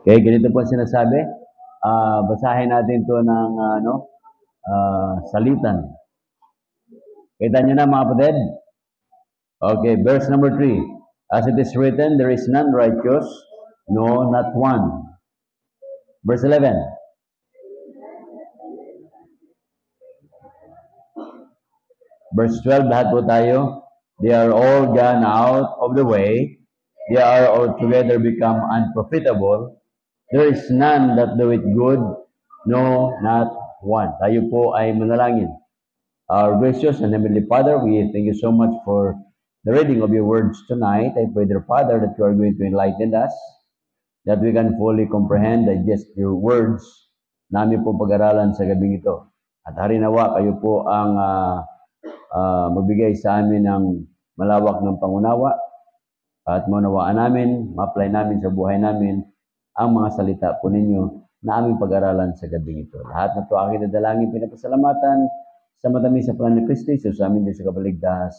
Okay, ganito po sinasabi. Basahin natin to ng salitan. Kita nyo na mga kapatid? Okay, verse number 3. As it is written, there is none righteous, no, not one. Verse 11. Verse 12, lahat po tayo. They are all gone out of the way. They are altogether become unprofitable. There is none that do it good, no, not one. Tayo po ay manalangin. Our gracious and heavenly Father, we thank you so much for the reading of your words tonight. I pray, dear Father, that you are going to enlighten us, that we can fully comprehend, digest your words, namin po pag-aralan sa gabing ito. At harinawa, kayo po ang magbigay sa amin ng malawak ng pangunawa at maunawaan namin, ma-apply namin sa buhay namin ang mga salita po ninyo na aming pag-aralan sa gabing ito. Lahat na ito aking dadalangin, pinapasalamatan sa matamis sa Panginoon Kristo, sa amin din sa kapaligtas.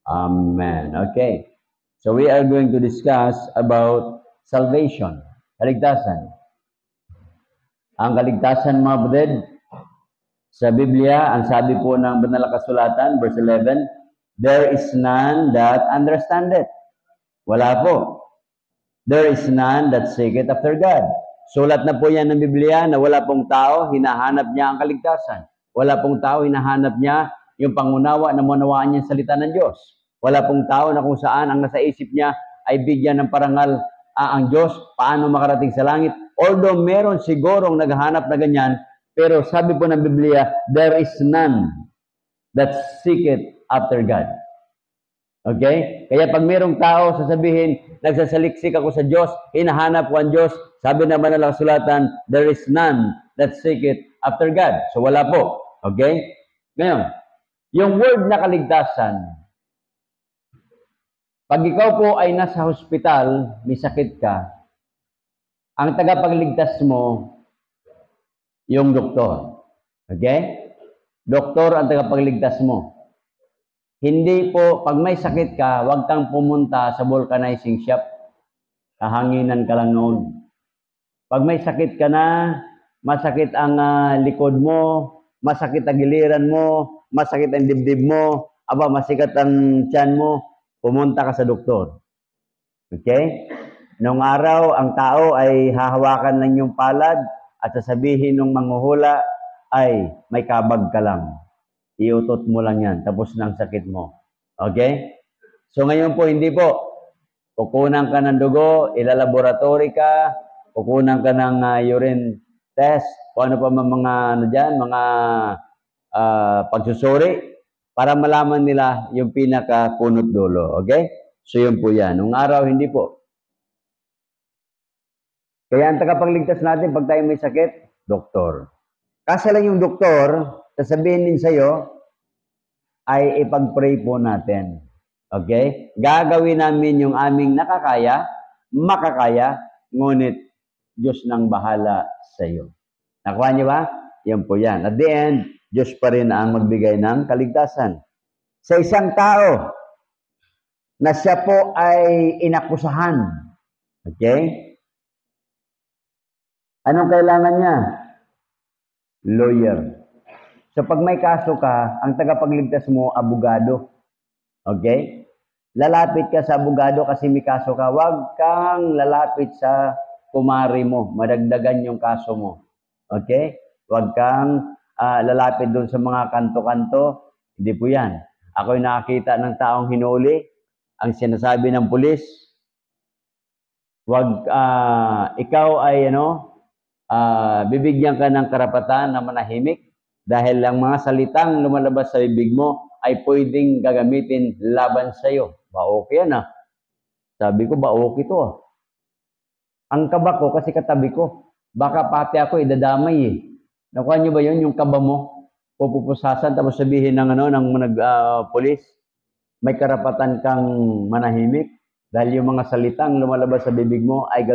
Amen. Okay. So we are going to discuss about salvation, kaligtasan. Ang kaligtasan, mga kapatid, sa Biblia, ang sabi po ng Banal na Kasulatan, verse 11, there is none that understandeth. Wala po. There is none that seeketh after God. Sulat na po yan ng Biblia na wala pong tao, hinahanap niya ang kaligtasan. Wala pong tao, hinahanap niya yung pangunawa na manawaan niya salita ng Diyos. Wala pong tao na kung saan ang nasa isip niya ay bigyan ng parangal ang Diyos, paano makarating sa langit. Although meron sigurong naghahanap na ganyan, pero sabi po ng Biblia, there is none that seeketh after God. Okay? Kaya pag merong tao sasabihin, nagsasaliksik ako sa Diyos, hinahanap ko ang Diyos, sabi naman ng kasulatan, there is none that seeketh after God. So wala po. Okay? Ngayon, yung word na kaligtasan, pag ikaw po ay nasa hospital, may sakit ka, ang tagapagligtas mo, yung doktor. Okay? Doktor ang tagapagligtas mo. Hindi po, pag may sakit ka, huwag kang pumunta sa vulcanizing shop. Kahanginan ka lang noon. Pag may sakit ka na, masakit ang likod mo, masakit ang giliran mo, masakit ang dibdib mo, masikat ang tiyan mo, pumunta ka sa doktor. Okay? Noong araw, ang tao ay hahawakan lang yung palad at sasabihin ng manghuhula ay may kabag ka lang. Iutot mo lang yan, tapos ng sakit mo. Okay? So ngayon po, hindi po. Kukunan ka ng dugo, ilalaboratory ka, kukunan ka ng urine test, o ano pa mga mga pagsusuri, para malaman nila yung pinaka-punot dulo. Okay? So yun po yan. Nung araw, hindi po. Kaya ang tagapagligtas natin, pag tayo may sakit, doktor. Kasi lang yung doktor, sasabihin din sa'yo, ay ipag-pray po natin. Okay? Gagawin namin yung aming nakakaya, makakaya, ngunit Diyos nang bahala sa iyo. Nakuha niyo ba? Yan po yan. At the end, Diyos pa rin ang magbigay ng kaligtasan. Sa isang tao na siya po ay inakusahan. Okay? Anong kailangan niya? Lawyer. So pag may kaso ka, ang tagapagligtas mo, abogado. Okay? Lalapit ka sa abogado kasi may kaso ka. Huwag kang lalapit sa kumari mo. Madagdagan yung kaso mo. Okay? Huwag kang lalapit doon sa mga kanto-kanto. Hindi po yan. Ako'y nakakita ng taong hinuli. Ang sinasabi ng pulis, huwag, ikaw ay bibigyan ka ng karapatan na manahimik dahil ang mga salitang lumalabas sa bibig mo ay pwedeng gagamitin laban sa iyo. Ba okay yan Sabi ko, ba okay to Ang kaba ko kasi katabi ko. Baka pati ako idadamay Nakuha niyo ba yun? Yung kaba mo, pupupusasan tapos sabihin ng pulis, may karapatan kang manahimik dahil yung mga salitang lumalabas sa bibig mo ay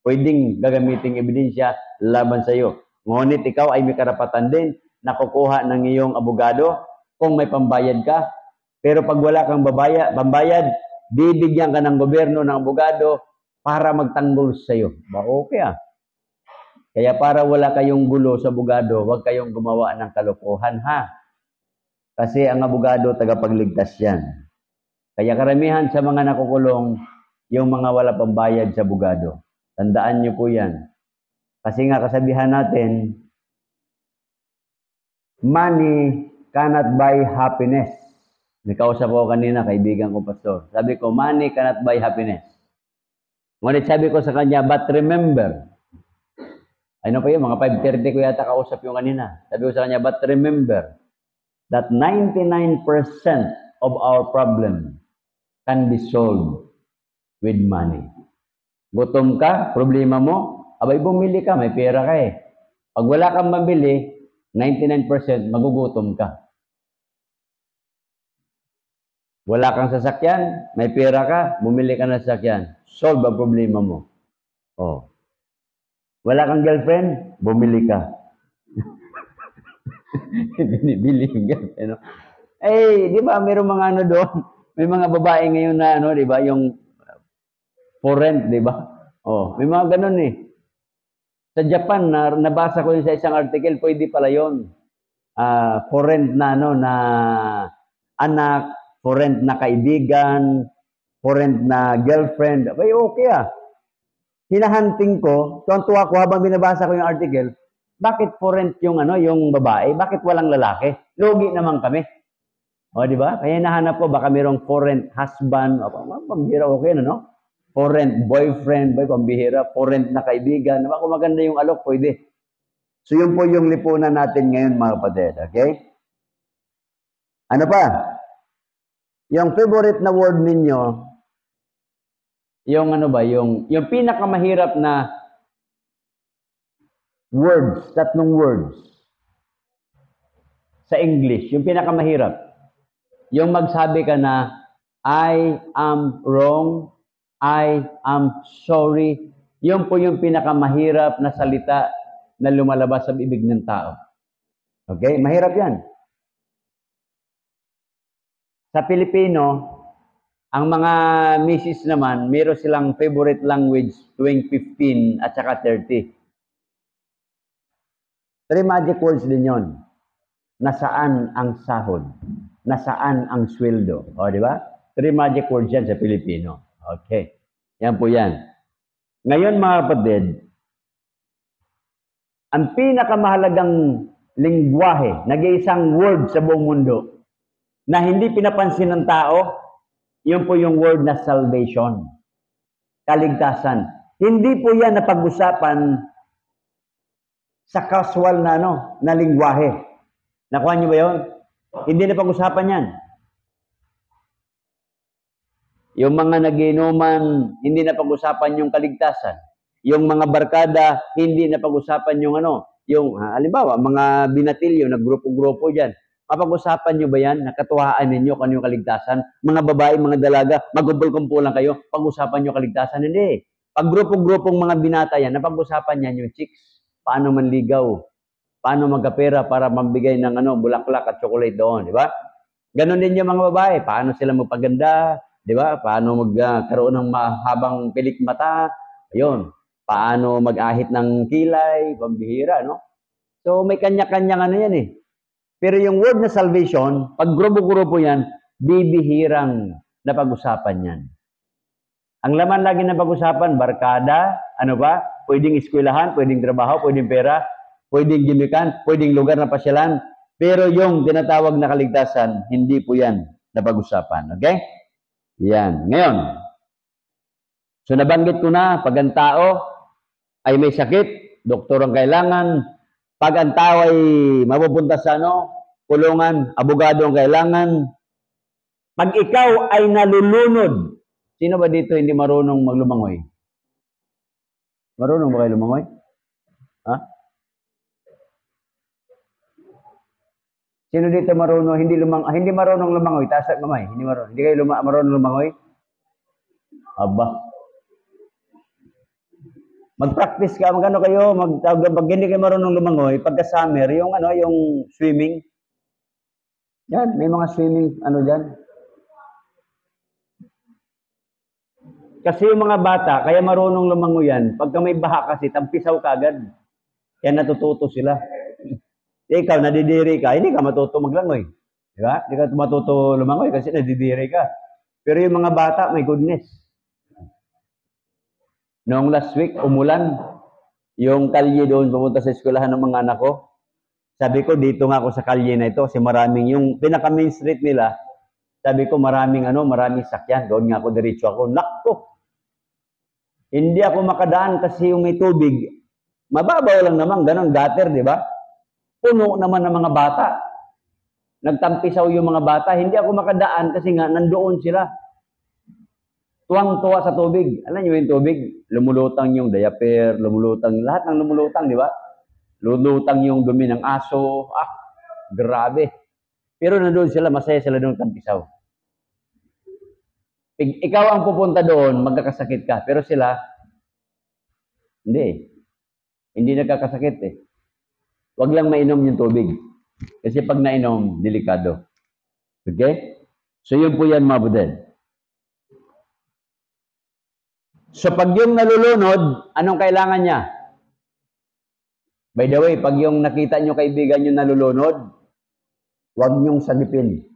pwedeng gagamitin ebidensya laban sa iyo. Ngunit ikaw ay may karapatan din na kukuha ng iyong abogado kung may pambayad ka. Pero pag wala kang pambayad, bibigyan ka ng gobyerno ng abogado para magtanggol sa'yo. Ba, okay ah. Kaya para wala kayong gulo sa abogado, huwag kayong gumawa ng kalokohan ha. Kasi ang abogado, tagapagligtas yan. Kaya karamihan sa mga nakukulong, yung mga wala pang bayad sa abogado. Tandaan nyo po yan. Kasi nga kasabihan natin, money cannot buy happiness. May kausap ko kanina, kaibigan ko pastor. Sabi ko, money cannot buy happiness. Ngunit sabi ko sa kanya, but remember, ano pa yun, mga 5:30 ko yata kausap yung kanina. Sabi ko sa kanya, but remember that 99% of our problem can be solved with money. Gutom ka, problema mo, abay bumili ka, may pera ka eh. Pag wala kang mabili, 99% magugutom ka. Wala kang sasakyan, may pera ka, bumili ka ng sasakyan. Solve ang problema mo. Oh. Wala kang girlfriend, bumili ka. Binibili yung girlfriend. No? Eh, di ba, mayroong mga ano doon, may mga babae ngayon na ano, di ba, yung for rent, di ba? Oh, may mga ganun eh. Sa Japan, nabasa ko yun sa isang article, pwede pala yun. For rent na, ano, na anak, for rent na kaibigan, for rent na girlfriend. Abay, okay ah. Hinahunting ko, tuwan-tuwa ko habang binabasa ko yung article, bakit for rent yung ano, yung babae? Bakit walang lalaki? Logi naman kami. O, di ba? Kaya hinahanap ko, baka mayroong for rent husband, o, pambihira, okay na, no? For rent boyfriend, pambihira, for rent na kaibigan. Kung maganda yung alok, pwede. So, yun po yung lipunan natin ngayon, mga kapatid. Okay? Ano pa? Yung favorite na word ninyo, yung ano ba, yung pinakamahirap na words, tatlong words sa English, yung pinakamahirap. Yung magsabi ka na, I am wrong, I am sorry. Yun po yung pinakamahirap na salita na lumalabas sa bibig ng tao. Okay? Mahirap yan. Sa Pilipino, ang mga misis naman, meron silang favorite language tuwing 15 at saka 30. 3 magic words din yon. Nasaan ang sahod? Nasaan ang sweldo? O, di ba? 3 magic words yan sa Pilipino. Okay. Yan po yan. Ngayon, mga kapatid, ang pinakamahalagang lingwahe, nag-iisang word sa buong mundo, na hindi pinapansin ng tao, yun po yung word na salvation. Kaligtasan. Hindi po yan napag-usapan sa casual na na lingwahe. Nakuha niyo ba yun? Hindi napag-usapan yan. Yung mga nagiinuman, hindi napag-usapan yung kaligtasan. Yung mga barkada, hindi napag-usapan yung yung halimbawa, mga binatilyo, naggrupo-grupo dyan. Mapag-usapan nyo ba yan? Nakatuwaan ninyo kung ano yung kaligtasan? Mga babae, mga dalaga, magkumpul-kumpulan kayo, pag-usapan nyo kaligtasan? Hindi. Pag grupo-grupong mga binata yan, napag-usapan yan yung chicks. Paano manligaw? Paano magkapera para mambigay ng bulaklak at chocolate doon, di ba? Ganon din yung mga babae. Paano sila magpaganda? Di ba? Paano magkaroon ng mahabang pilik mata? Ayun. Paano mag-ahit ng kilay? Pambihira, no? So, may kanya-kanyang yan eh. Pero yung word na salvation, pag grupo-grupo yan, bibihirang napag-usapan yan. Ang laman lagi na pag-usapan, barkada, pwedeng eskwelahan, pwedeng trabaho, pwedeng pera, pwedeng gimikan, pwedeng lugar na pasyalan. Pero yung tinatawag na kaligtasan, hindi po yan napag-usapan. Okay? Yan. Ngayon, so nabanggit ko na, pag ang tao ay may sakit, doktor ang kailangan. Pag ang tao ay mapupunta sa kulungan, abogado ang kailangan. Pag ikaw ay nalulunod, sino ba dito hindi marunong maglumangoy? Marunong ba kayo lumangoy? Ha? Sino dito marunong, hindi marunong lumangoy? Taas at kamay. Hindi marunong. Hindi kayo marunong lumangoy? Aba. Mag-practice ka, kayo, pag hindi kayo marunong lumangoy, pagka summer, yung swimming. Yan, may mga swimming, dyan. Kasi yung mga bata, kaya marunong lumangoy yan, pagka may baha kasi, tampisaw ka agad. Kaya natututo sila. Ikaw, nadidiri ka, hindi ka matuto maglangoy. Di ba? Hindi ka matuto lumangoy kasi nadidiri ka. Pero yung mga bata, my goodness. Noong last week, umulan. Yung kalye doon, pumunta sa eskwelahan ng mga anak ko. Sabi ko, dito nga ako sa kalye na ito kasi maraming, yung pinaka-main street nila, sabi ko, maraming sakyan. Doon nga ako, diretso ako. Nakko! Hindi ako makadaan kasi yung may tubig. Mababaw lang naman, ganun, gutter, di ba? Puno naman ng mga bata. Nagtampisaw yung mga bata. Hindi ako makadaan kasi nga, nandoon sila. Tuwang-tuwa sa tubig. Alam niyo yung tubig? Lumulutang yung diaper, lumulutang, lahat ng lumulutang, di ba? Lulutang yung dumi ng aso. Ah, grabe. Pero nandoon sila, masaya sila doon tampisaw. Ikaw ang pupunta doon, magkakasakit ka. Pero sila, hindi. Hindi nagkakasakit eh. Huwag lang mainom yung tubig. Kasi pag nainom, delikado. Okay? So yun po yan, mga budel. So pag yung nalulunod, anong kailangan niya? By the way, pag yung nakita nyo kaibigan nyo nalulunod, huwag nyong sagipin.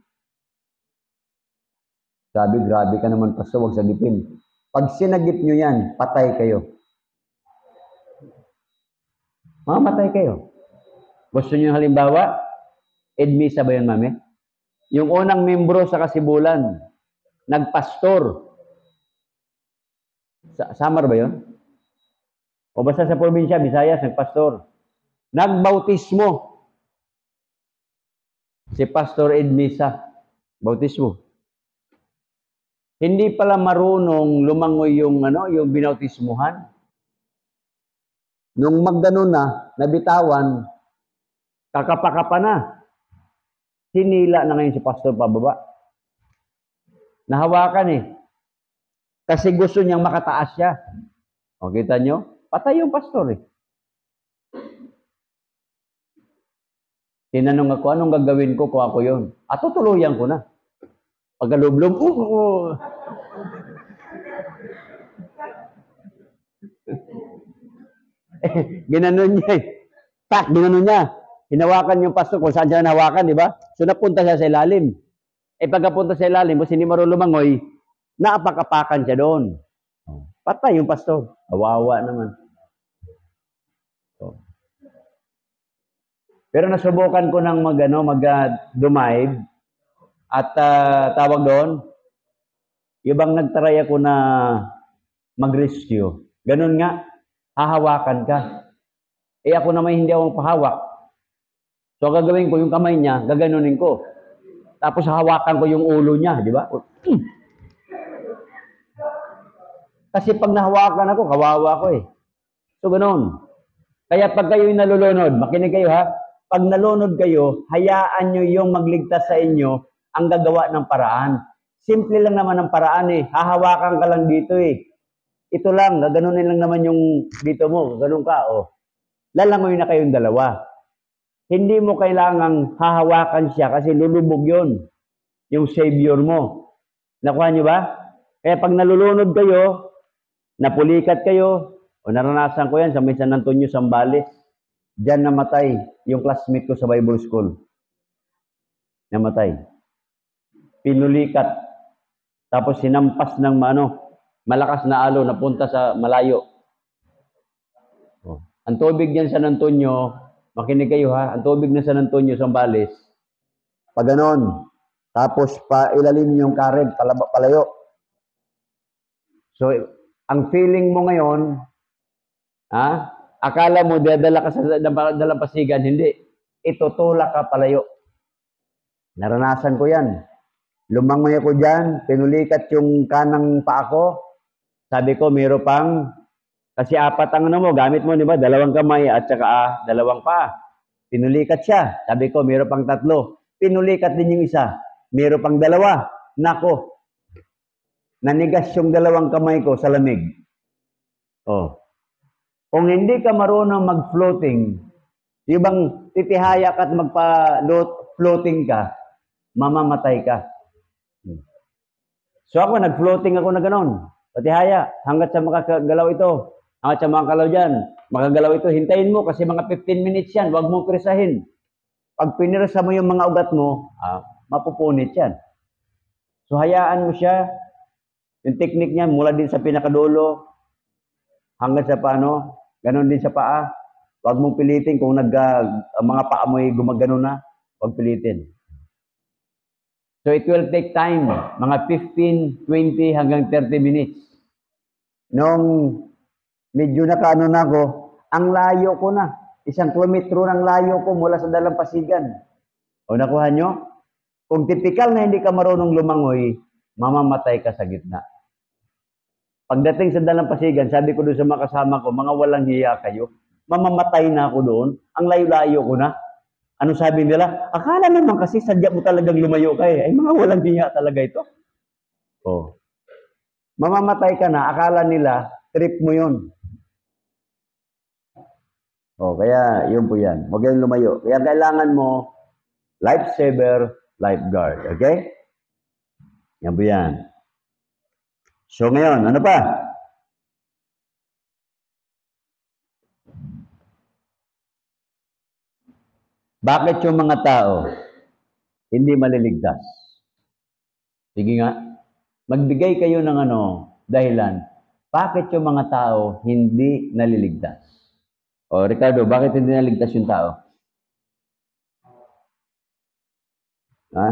Sabi, grabe ka naman, pasto, huwag sagipin. Pag sinagip nyo yan, patay kayo. Mamatay kayo. Gusto nyo halimbawa? Edmisa ba yun, mami? Yung unang membro sa Kasibulan, nagpastor. Samar ba yun? O basta sa probinsya, Visayas, nagpastor. Nagbautismo. Si Pastor Edmisa. Bautismo. Hindi pala marunong lumangoy yung binautismuhan. Nung magganon na, nabitawan, kakapakapa na. Hinila na ngayon si Pastor pababa. Nahawakan eh. Kasi gusto niyang makataas siya. O, kita nyo? Patay yung pastor eh. Tinanong ako, anong gagawin ko kung ako yun? At tutuluyan ko na. Pagkalublob, ginanon niya eh. Tak, ginanon niya. Hinawakan yung pastor kung saan siya nahawakan, di ba? So napunta siya sa ilalim. Pagkapunta sa ilalim, kasi hindi marunong lumangoy, naapak-apakan siya doon. Patay yung pastor. Kawawa naman. So. Pero nasubukan ko ng mag-dumive at tawag doon, yung bang nagtry ako na mag-rescue. Ganun nga, hahawakan ka. Ako naman hindi ako pahawak. So gagawin ko yung kamay niya, gaganunin ko. Tapos hahawakan ko yung ulo niya, di ba? Kasi pag nahawakan ako, kawawa ako eh. So ganun. Kaya pag kayo'y nalulunod, makinig kayo ha, pag nalunod kayo, hayaan nyo yung magligtas sa inyo ang gagawa ng paraan. Simple lang naman ang paraan eh. Hahawakan ka lang dito eh. Ito lang, gaganunin lang naman yung dito mo. Ganun ka, oh. Lalangoy na kayong dalawa. Hindi mo kailangang hahawakan siya kasi lulubog yun. Yung savior mo. Nakuha nyo ba? Kaya pag nalulunod kayo, napulikat kayo, o naranasan ko yan sa may San Antonio, Zambales, diyan namatay yung classmate ko sa Bible School. Namatay. Pinulikat. Tapos sinampas ng malakas na alo, napunta sa malayo. Ang tubig niyan San Antonio, makinig kayo ha, ang tubig ng San Antonio, Zambales, pag ganon, tapos pa ilalim yung kared, palayo. So, ang feeling mo ngayon, akala mo dadala ka sa dalampasigan, hindi. Itutulak ka palayo. Naranasan ko yan. Lumangoy ako dyan, pinulikat yung kanang paa ko. Sabi ko, mayroon pang, kasi apat ang mo, gamit mo, di ba? 2 kamay at saka 2 paa. Pinulikat siya. Sabi ko, mayroon pang 3. Pinulikat din yung isa. Mayroon pang 2. Nako. Nanigas yung 2 kamay ko sa lamig. Oh. Kung hindi ka marunong mag-floating, yung bang titihayak at magpa-floating ka, mamamatay ka. So ako, nag-floating ako na ganon. Patihaya, hanggat sa makagalaw ito. Hanggat sa makagalaw dyan, makagalaw ito, hintayin mo kasi mga 15 minutes yan, huwag mo presahin. Pag pinirsa mo yung mga ugat mo, mapupunit yan. So, hayaan mo siya, yung technique niya, mula din sa pinakadulo, hanggang sa paano, ganon din sa paa. Huwag mong pilitin kung mga paa mo ay gumagano na, huwag pilitin. So, it will take time, mga 15, 20, hanggang 30 minutes. Nung medyo nakaano na ako, ang layo ko na. 1 kilometro ng layo ko mula sa dalampasigan. O nakuha nyo? Kung typical na hindi ka marunong lumangoy, mamamatay ka sa gitna. Pagdating sa dalampasigan, sabi ko doon sa mga kasama ko, mga walang hiya kayo. Mamamatay na ako doon. Ang layo-layo ko na. Ano sabi nila? Akala naman kasi sadya mo talagang lumayo ka eh. Ay, mga walang hiya talaga ito. Oh. Mamamatay ka na, akala nila, trip mo yun. Oh, kaya yun po yan. Huwag kayong lumayo. Kaya kailangan mo lifesaver, lifeguard. Okay? Yan po yan. So ngayon, ano pa? Bakit yung mga tao hindi maliligtas? Sige nga, magbigay kayo ng dahilan. Bakit yung mga tao hindi naliligtas? O Ricardo, bakit hindi naligtas yung tao? Ha?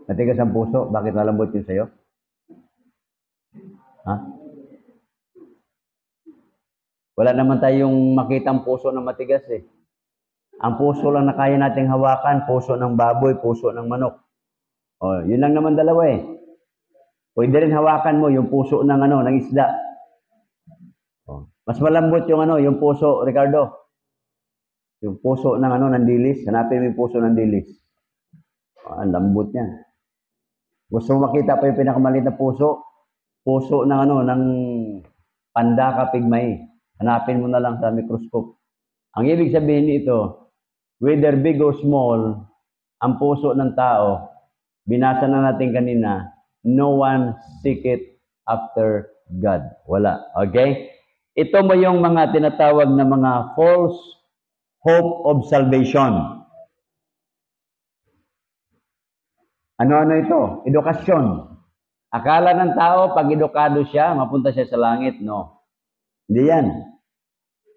Matigas ang puso, bakit malambot yun sa'yo? Ha? Wala naman tayong makitang puso na matigas eh. Ang puso lang na kaya nating hawakan, puso ng baboy, puso ng manok. O, yun lang naman dalawa eh. Pwede rin hawakan mo yung puso ng ng isda. O, mas malambot yung yung puso, Ricardo. Yung puso ng ng dilis. Hanapin mo yung puso ng dilis. O, ang lambot niya. Gusto mo makita pa yung pinakamaliit na puso? Puso ng ng Pandaka pygmae. Hanapin mo na lang sa microscope. Ang ibig sabihin nito, whether big or small, ang puso ng tao, binasa na natin kanina, no one seeketh after God. Wala. Okay? Ito mo yung mga tinatawag na mga false hope of salvation. Ano-ano ito? Edukasyon. Akala ng tao, pag edukado siya, mapunta siya sa langit. No. Hindi yan.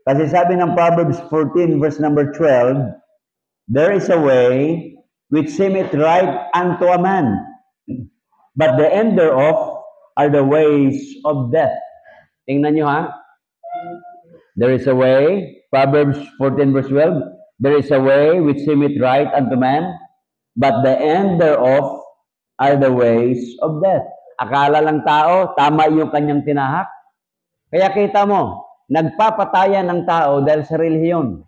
Kasi sabi ng Proverbs 14, verse number 12, there is a way which seemeth right unto a man, but the end thereof are the ways of death. Tingnan nyo ha. There is a way, Proverbs 14, verse 12, there is a way which seemeth right unto man, but the end thereof are the ways of death. Akala lang tao, tama yung kanyang tinahak. Kaya kita mo, nagpapatayan ng tao dahil sa relihiyon.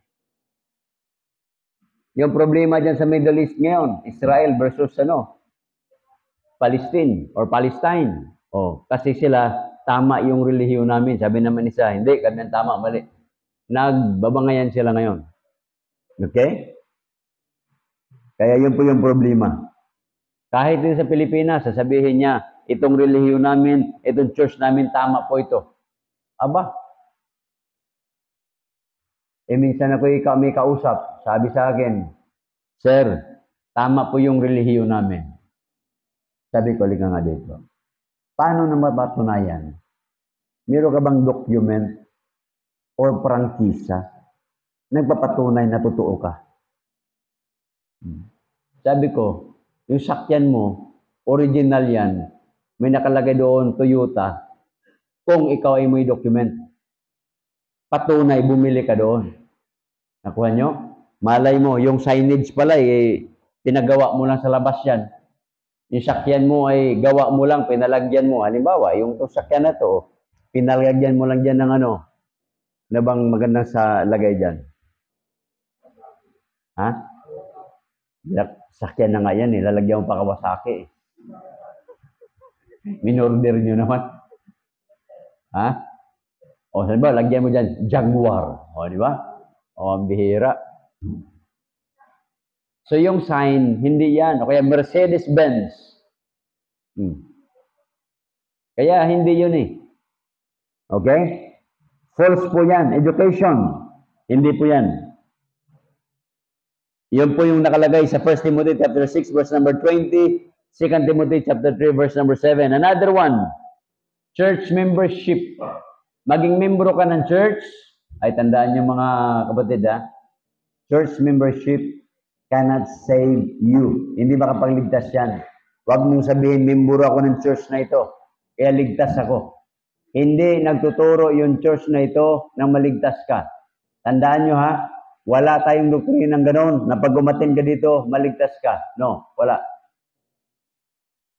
Yung problema dyan sa Middle East ngayon, Israel versus Palestine or Palestine. Oh, kasi sila, tama yung relihiyon namin. Sabi naman isa, hindi, kami ang tama, mali. Nagbabangayan sila ngayon. Okay? Kaya yun po yung problema. Kahit din sa Pilipinas, sasabihin niya, itong relihiyon namin, itong church namin, tama po ito. Aba, minsan ako may kausap, sabi sa akin, Sir, tama po yung relihiyon namin. Sabi ko, liga nga dito. Paano na mapatunayan? Meron ka bang document or prangkisa nagpapatunay na totoo ka? Sabi ko, yung sakyan mo, original yan, may nakalagay doon, Toyota, kung ikaw ay may document. Patunay, bumili ka doon. Nakuha nyo? Malay mo, yung signage pala, pinagawa mo lang sa labas yan. Yung sakyan mo ay gawa mo lang, pinalagyan mo. Halimbawa, yung sakyan na to, pinalagyan mo lang dyan ng na bang magandang sa lagay dyan? Ha? Sakyan na nga yan, lalagyan mo pa Kawasaki. Minorder nyo naman. Ha? O, sabi ba, lagyan mo dyan, Jaguar. O, di ba? O, ang bihira. So, yung sign, hindi yan. O kaya Mercedes-Benz. Kaya hindi yun eh. Okay? False po yan. Education. Hindi po yan. Yun po yung nakalagay sa 1 Timothy chapter 6 verse number 20, 2 Timothy chapter 3 verse number 7. Another one, church membership. Maging membro ka ng church, ay tandaan nyo mga kapatid church membership cannot save you. Hindi makapagligtas yan. Huwag mong sabihin, membro ako ng church na ito, kaya ligtas ako. Hindi nagtuturo yung church na ito nang maligtas ka. Tandaan nyo wala tayong doktrina ng ganon, na pag umatin ka dito, maligtas ka. No, wala.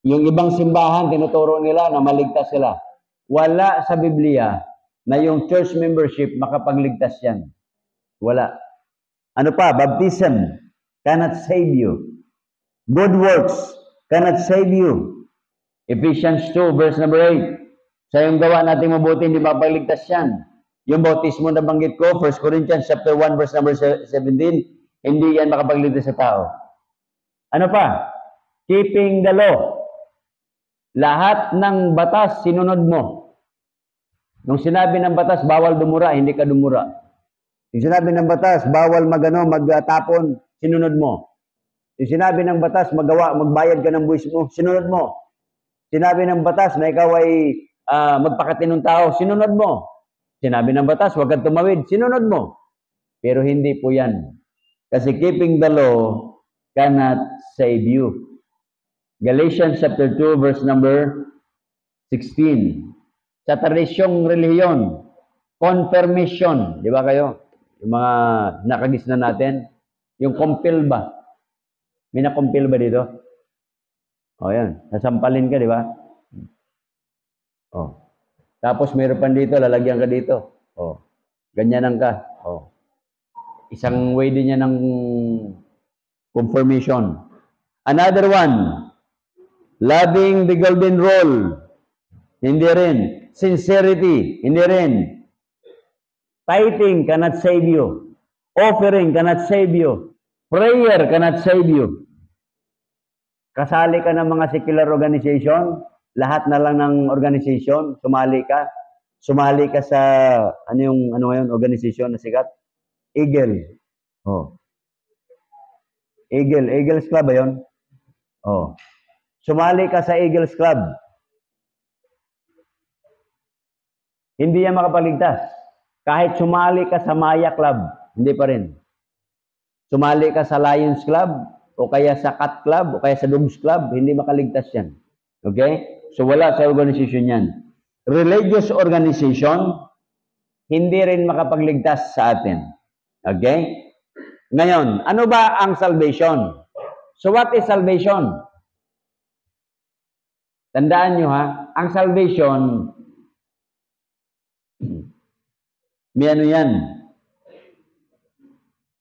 Yung ibang simbahan, tinuturo nila na maligtas sila. Wala sa Biblia na yung church membership makapagligtas yan. Wala. Ano pa? Baptism cannot save you. Good works cannot save you. Ephesians 2 verse number 8. Sa yung gawa natin mabuti, hindi mapagligtas yan. Yung bautismo na banggit ko, 1 Corinthians chapter 1 verse number 17, hindi yan makapagligtas sa tao. Ano pa? Keeping the law. Lahat ng batas sinunod mo. Nung sinabi ng batas, bawal dumura, hindi ka dumura. Yung sinabi ng batas, bawal magtapon, sinunod mo. Yung sinabi ng batas, magbayad ka ng buwis mo, sinunod mo. Sinabi ng batas na ikaw ay magpakatinong tao, sinunod mo. Sinabi ng batas, huwag kang tumawid, sinunod mo. Pero hindi po yan. Kasi keeping the law cannot save you. Galatians chapter 2 verse number 16. Sa tradisyong relihiyon, confirmation, di ba kayo? Yung mga nakagis na natin, yung compel ba? May na-compel ba dito? O yan, nasampalin ka, di ba? O. Tapos mayroon pa dito, lalagyan ka dito. O. Ganyanan ka. O. Isang way din yan ng confirmation. Another one, loving the golden rule. Hindi rin. Sincerity. Hindi rin. Tithing cannot save you. Offering cannot save you. Prayer cannot save you. Kasali ka ng mga secular organization, lahat na lang ng organization, sumali ka. Sumali ka sa, ano ngayon, organization na sikat? Eagle. Oh. Eagles Club ba yun? Oh. Sumali ka sa Eagles Club. Hindi yan makapaligtas. Kahit sumali ka sa Maya Club, hindi pa rin. Sumali ka sa Lions Club, o kaya sa Cat Club, o kaya sa Dogs Club, hindi makaligtas yan. Okay? So wala sa organization yan. Religious organization, hindi rin makapagligtas sa atin. Okay? Ngayon, ano ba ang salvation? So what is salvation? Tandaan nyo ang salvation, may ano yan?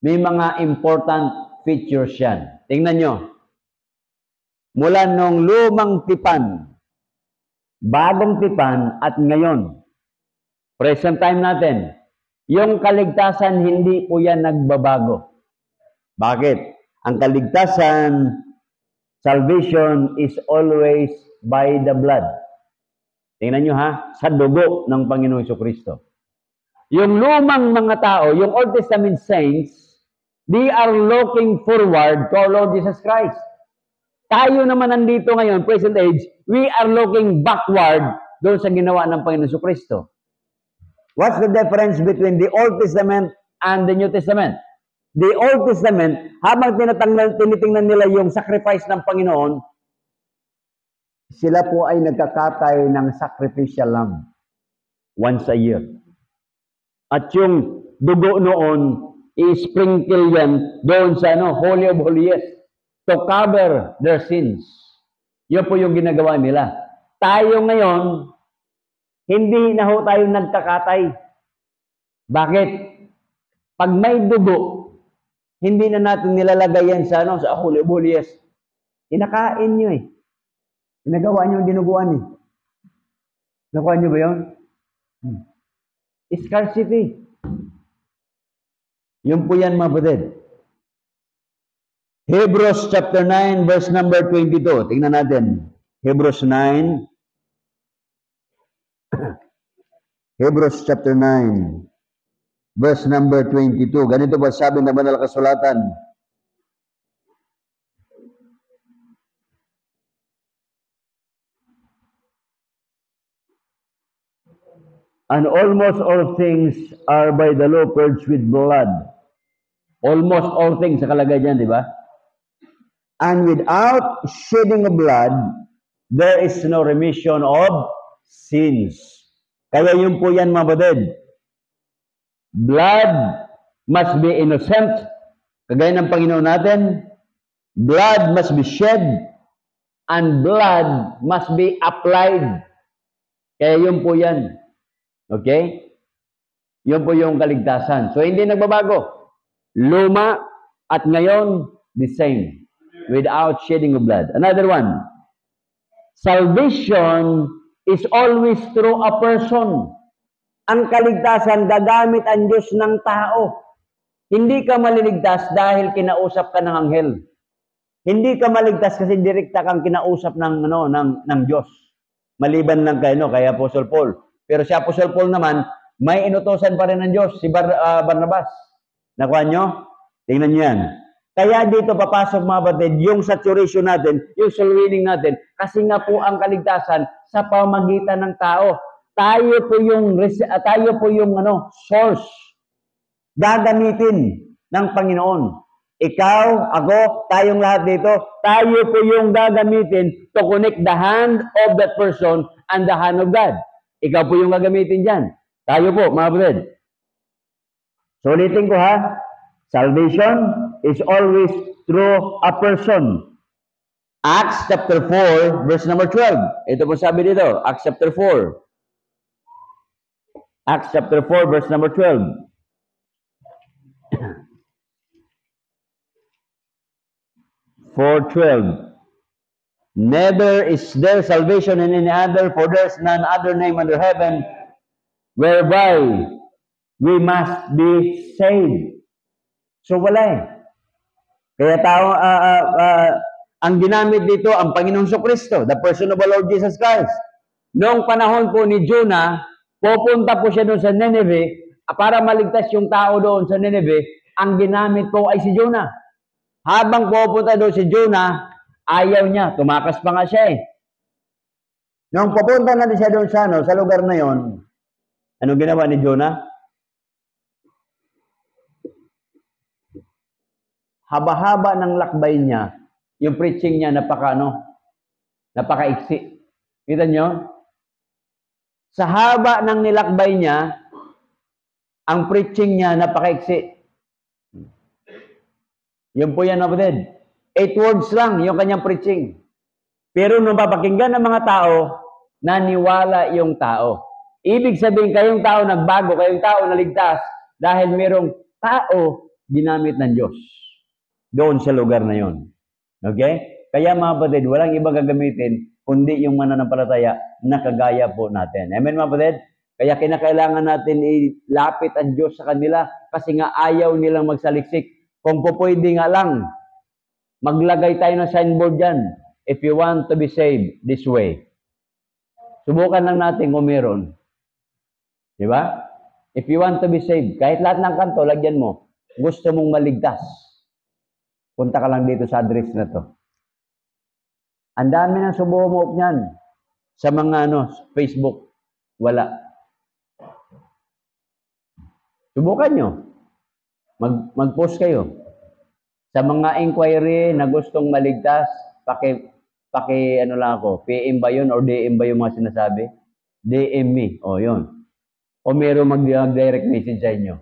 May mga important features yan. Tingnan nyo. Mula nung lumang tipan, bagong tipan at ngayon, present time natin, yung kaligtasan, hindi po yan nagbabago. Bakit? Ang kaligtasan, salvation is always by the blood. Tingnan nyo sa dugo ng Panginoong Jesucristo. Yung lumang mga tao, yung Old Testament saints, they are looking forward to our Lord Jesus Christ. Tayo naman nandito ngayon, present age, we are looking backward doon sa ginawa ng Panginoon Jesucristo. What's the difference between the Old Testament and the New Testament? The Old Testament, habang tinitingnan nila yung sacrifice ng Panginoon, sila po ay nagkakatay ng sacrificial lamb once a year. At yung dugo noon, i-sprinkle yan doon sa Holy of Holies to cover their sins. Yun po yung ginagawa nila. Tayo ngayon, hindi na ho tayo nagkakatay. Bakit? Pag may dugo, hindi na natin nilalagay yan sa Holy of Holies. Inakain nyo Ginagawa nyo yung dinuguan Nakuha nyo ba yun? Scarcity. Yun po yan, mga kapatid. Hebrews chapter 9, verse number 22. Tingnan natin. Hebrews 9, Hebrews chapter 9, verse number 22. Ganito ba sabi ng banal na kasulatan? And almost all things are by the law purged with blood. Almost all things sa kalagay dyan, di ba? And without shedding of blood, there is no remission of sins. Kaya yun po yan, mga batid. Blood must be innocent. Kagaya ng Panginoon natin, blood must be shed and blood must be applied. Kaya yun po yan. Okay? Yun po yung kaligtasan. So, hindi nagbabago. Luma at ngayon, the same. Without shedding of blood. Another one. Salvation is always through a person. Ang kaligtasan, gagamit ang Diyos ng tao. Hindi ka maliligtas dahil kinausap ka ng anghel. Hindi ka maligtas kasi direkta kang kinausap ng Diyos. Maliban lang kay Apostle Paul. Pero si Apostle Paul naman, may inutosan pa rin ng Diyos, si Barnabas. Nakuha nyo? Tingnan nyo yan. Kaya dito papasok mga batid, yung saturation natin, yung soul winning natin, kasi nga po ang kaligtasan sa pamagitan ng tao. Tayo po yung source gagamitin ng Panginoon. Ikaw, ako, tayong lahat dito, tayo po yung gagamitin to connect the hand of that person and the hand of God. Ikaw po yung gagamitin dyan. Tayo po, mga batid. So, ulitin ko ha. Salvation is always through a person. Acts chapter 4, verse number 12. Ito po sabi dito, Acts chapter 4. Acts chapter 4, verse number 12. Neither is there salvation in any other, for there is none other name under heaven whereby we must be saved. So wala eh. Kaya ang ginamit dito ang Panginoong Kristo, the person of the Lord Jesus Christ. Noong panahon po ni Jonah, pupunta po siya doon sa Nineveh para maligtas yung tao doon sa Nineveh, ang ginamit po ay si Jonah. Habang pupunta doon si Jonah, ayaw niya, tumakas pa nga siya eh. Noong pupunta natin siya doon sa lugar na yon, anong ginawa ni Jonah? Haba-haba ng lakbay niya, yung preaching niya napaka-iksi. Kita nyo? Sa haba ng nilakbay niya, ang preaching niya napaka-iksi. Yun po yan, kapatid. 8 words lang yung kanyang preaching. Pero nung papakinggan ng mga tao, naniwala yung tao. Ibig sabihin, kayong tao nagbago, kayong tao naligtas dahil mayroong tao ginamit ng Diyos doon sa lugar na yon. Okay? Kaya mga kapatid, walang ibang gagamitin kundi yung mananampalataya na kagaya po natin. Amen mga kapatid? Kaya kinakailangan natin ilapit ang Diyos sa kanila kasi nga ayaw nilang magsaliksik. Kung po pwede nga lang, maglagay tayo ng signboard dyan. If you want to be saved, this way. Subukan lang natin kung meron. Di ba? If you want to be saved, kahit lahat ng kanto, lagyan mo. Gusto mong maligtas. Punta ka lang dito sa address na to. Ang dami ng sumumo niyan. Sa mga Facebook. Wala. Subukan nyo. Mag-post kayo. Sa mga inquiry na gustong maligtas, PM ba yun or DM ba yung mga sinasabi? DM me. O, yun. O meron mag-direct message sa inyo.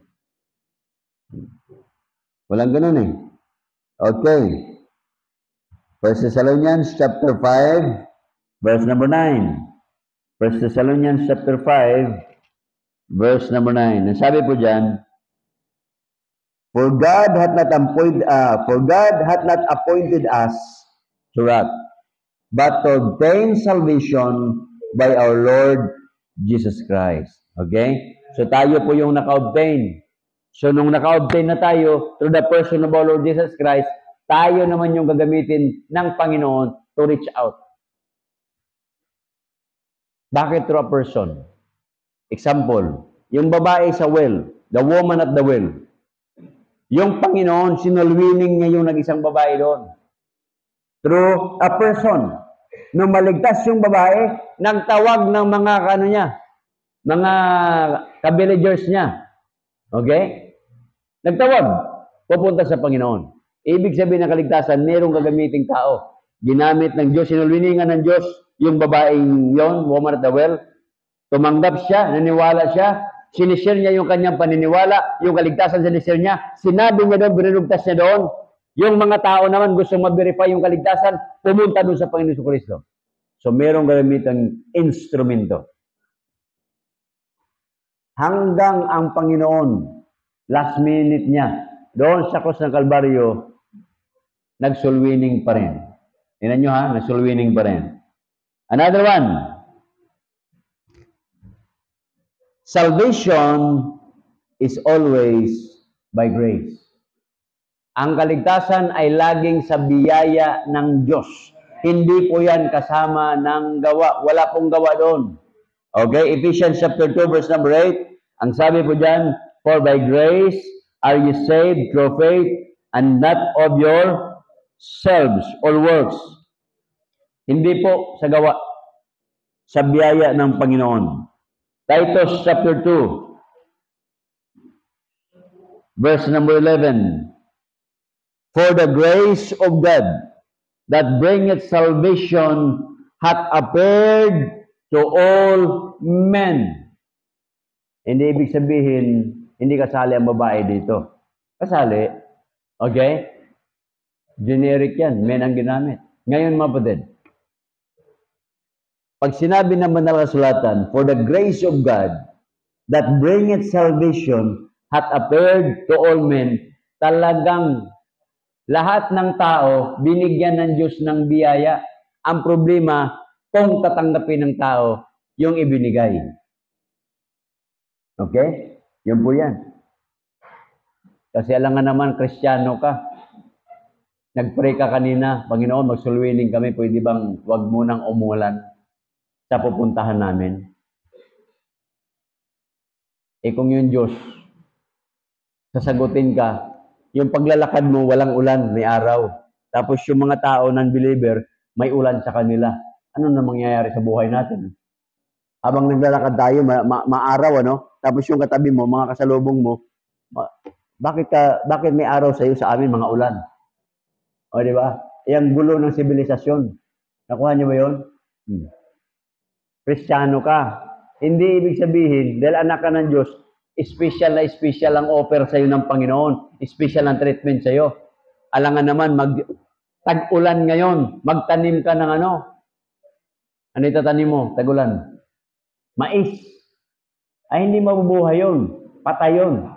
Walang ganun eh. Okay. 1 Thessalonians chapter 5, verse number 9. 1 Thessalonians chapter 5, verse number 9. Ang sabi po dyan, For God hath not appointed us to wrath, but to obtain salvation by our Lord Jesus Christ. Okay? So tayo po yung naka-obtain. So nung naka-obtain na tayo through the person of our Lord Jesus Christ, tayo naman yung gagamitin ng Panginoon to reach out. Bakit through a person? Example, yung babae sa well, the woman at the well. Yung Panginoon, sinulwining niya yung nag-isang babae doon. Through a person. Nung maligtas yung babae, nagtawag ng mga mga ka-villagers niya. Okay? Nagtawag, pupunta sa Panginoon. Ibig sabihin ng kaligtasan, merong gagamiting tao. Ginamit ng Diyos, sinulwiningan ng Diyos yung babaeng yon, woman at the well. Tumanggap siya, naniwala siya, sinishare niya yung kanyang paniniwala, yung kaligtasan sinishare niya, sinabi niya doon, binunugtas niya doon. Yung mga tao naman gusto ma-verify yung kaligtasan, pumunta doon sa Panginoon Kristo. So, merong gamitan instrumento. Hanggang ang Panginoon, last minute niya, doon sa krus ng Kalbaryo, nagsulwining pa rin. Tingnan nyo ha, nagsulwining pa rin. Another one. Salvation is always by grace. Ang kaligtasan ay laging sa biyaya ng Diyos. Hindi po yan kasama ng gawa. Wala pong gawa doon. Okay, Ephesians chapter 2 verse number 8. Ang sabi po dyan, for by grace are you saved through faith and not of yourselves or works. Hindi po sa gawa. Sa biyaya ng Panginoon. Titus chapter 2 verse number 11. For the grace of God that bringeth salvation hath appeared to all men. Hindi ibig sabihin, hindi kasali ang babae dito. Kasali. Okay? Generic yan. Men ang ginamit. Ngayon, mga kapatid, pag sinabi naman ng kasulatan, for the grace of God that bringeth salvation hath appeared to all men, talagang lahat ng tao, binigyan ng Diyos ng biyaya. Ang problema, kung tatanggapin ng tao, yung ibinigay. Okay? Yun po yan. Kasi alam nga naman, Kristiyano ka. Nag-pray ka kanina, Panginoon, magsulwining kami, pwede bang wag munang umulan sa pupuntahan namin? Eh kung yung Diyos, sasagutin ka, yung paglalakad mo, walang ulan, may araw. Tapos yung mga tao ng believer, may ulan sa kanila. Ano na mangyayari sa buhay natin? Habang naglalakad tayo, maaraw, ano? Tapos yung katabi mo, mga kasalubong mo, bakit may araw sa iyo, sa amin, mga ulan? O, di ba? Yung gulo ng sibilisasyon. Nakuha niyo ba yun? Kristiyano ka. Hindi ibig sabihin, dahil anak ka ng Diyos, special ang offer sa iyo ng Panginoon. Special ang treatment sa iyo. Alangan naman, tag-ulan ngayon. Magtanim ka ng ano? Ano itatanim mo? Tag-ulan. Mais. Ay, hindi mabubuhay yun. Patay yun.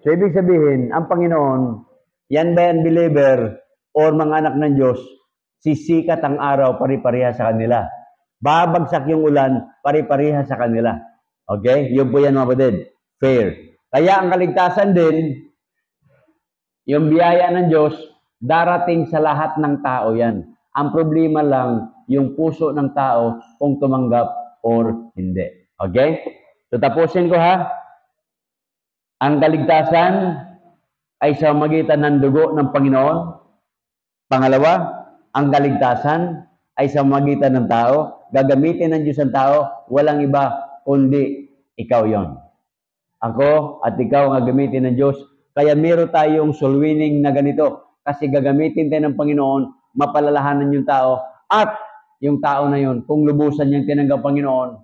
So, ibig sabihin, ang Panginoon, yan ba yan believer or mga anak ng Diyos, sisikat ang araw, pari-pariha sa kanila. Babagsak yung ulan, pari-pariha sa kanila. Okay? Yun po yan, mga kapatid. Fair. Kaya ang kaligtasan din, yung biyaya ng Diyos, darating sa lahat ng tao yan. Ang problema lang, yung puso ng tao, kung tumanggap or hindi. Okay? So, tapusin ko ha. Ang kaligtasan ay sa magitan ng dugo ng Panginoon. Pangalawa, ang kaligtasan ay sa magitan ng tao. Gagamitin ng Diyos ang tao, walang iba kundi ikaw yon. Ako at ikaw ang gagamitin ng Diyos. Kaya meron tayong soul winning na ganito. Kasi gagamitin tayo ng Panginoon, mapalalahanan yung tao. At yung tao na yun, kung lubusan niyang tinanggap Panginoon,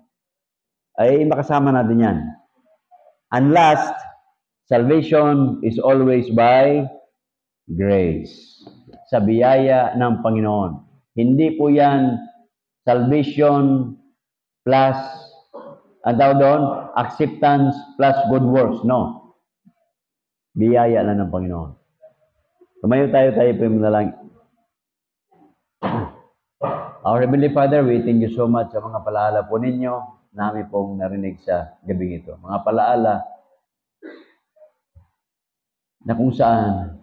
ay makasama natin yan. And last, salvation is always by grace. Sa biyaya ng Panginoon. Hindi po yan salvation plus, ang tawag doon, acceptance plus good works. No. Biyaya lang ng Panginoon. Tumayo tayo po yung manalangin. Our Heavenly Father, we thank you so much sa mga palaala po ninyo namin pong narinig sa gabing ito. Mga palaala na kung saan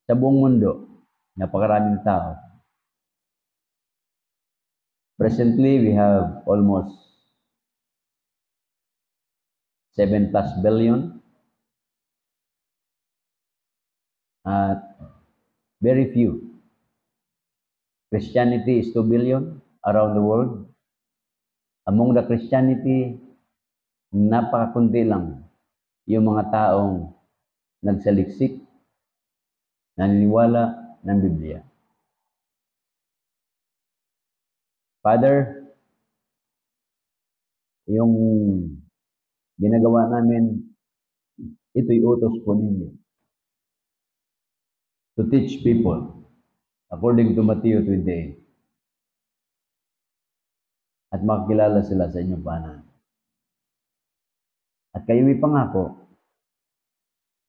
sa buong mundo, napakaraming tao Presently, we have almost 7+ billion at very few. Christianity is 2 billion around the world. Among the Christianity, napakakunti lang yung mga taong nagsaliksik, naniniwala ng Biblia. Father, yung ginagawa namin, ito'y utos po ninyo to teach people according to Matthew 28 at makakilala sila sa inyong paanan. At kayo may pangako,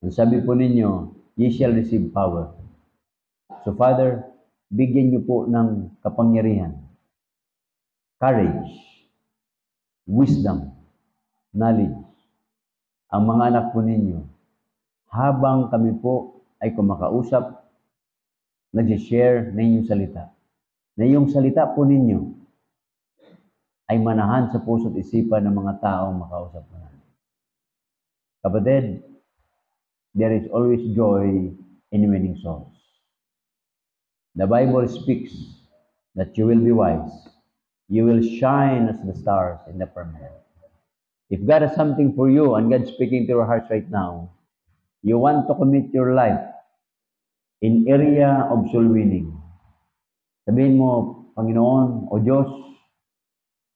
ang sabi po ninyo, ye shall receive power. So Father, bigyan niyo po ng kapangyarihan, courage, wisdom, knowledge, ang mga anak po ninyo, habang kami po ay kumakausap, nag-share ng inyong salita. Na yung salita po ninyo ay manahan sa puso't isipan ng mga taong makausap na. Kapatid, there is always joy in winning souls. The Bible speaks that you will be wise. You will shine as the stars in the firmament. If God has something for you and God's speaking to your hearts right now, you want to commit your life in area of soul winning. Sabihin mo, Panginoon o Diyos,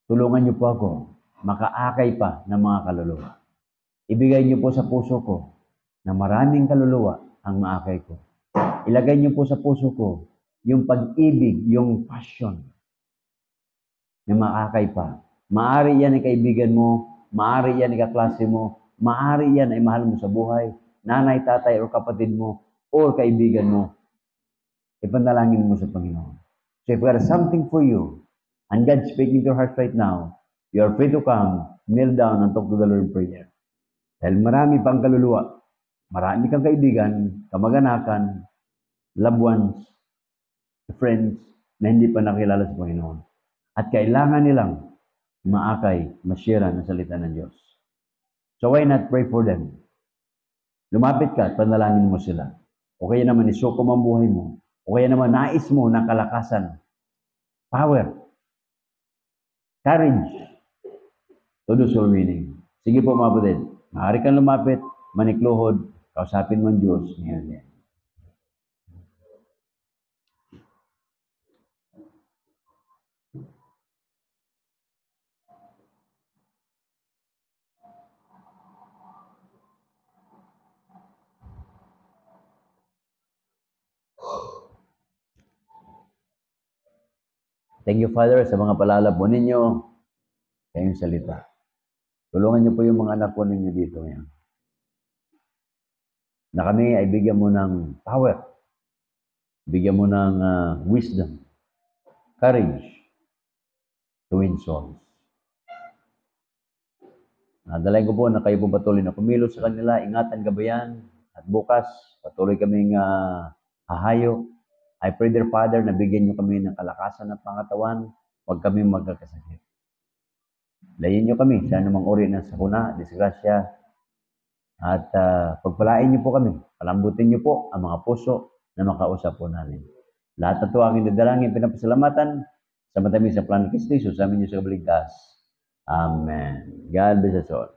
tulungan niyo po ako, makaakay pa ng mga kaluluwa. Ibigay niyo po sa puso ko na maraming kaluluwa ang maakay ko. Ilagay niyo po sa puso ko yung pag-ibig, yung passion na maakay pa. Maari yan ay kaibigan mo, maari yan ay kaklase mo, maari yan ay mahal mo sa buhay, nanay, tatay, o kapatid mo, o kaibigan mo. Ipanalangin mo sa Panginoon. So if God has something for you, and God's speaking to your heart right now, you are free to come, kneel down, and talk to the Lord in prayer. Dahil marami pang kaluluwa, marami kang kaibigan, kamag-anakan, loved ones, friends, na hindi pa nakilala sa Panginoon. At kailangan nilang maakay, masyera ng salita ng Diyos. So why not pray for them? Lumapit ka at panalangin mo sila. O kaya naman isuko mo ang buhay mo. O kaya naman nais mo ng kalakasan, power, courage, to do soul winning. Sige po mga kapatid, maaari kang lumapit, manikluhod, kausapin mo ang Diyos. Ngayon. Thank you, Father, sa mga paalala po ninyo sa inyong salita. Tulungan niyo po yung mga anak po ninyo dito ngayon. Na kami ay bigyan mo ng power, bigyan mo ng wisdom, courage to win souls. Nadalain ko po na kayo po patuloy na kumilos sa kanila, ingatan gabayan, at bukas patuloy kaming hahayo. I pray, dear Father, na bigyan niyo kami ng kalakasan at pangatawan, huwag kami magkakasakit. Layin niyo kami sa anumang uri ng sakuna, disgrasya, at pagpalain niyo po kami. Palambutin niyo po ang mga puso na makausap po namin. Lahat na ito ang indadalangin, pinapasalamatan sa matamis sa plan ni Kristo, sa amin niyo sa kabaligtas. Amen. God bless us all.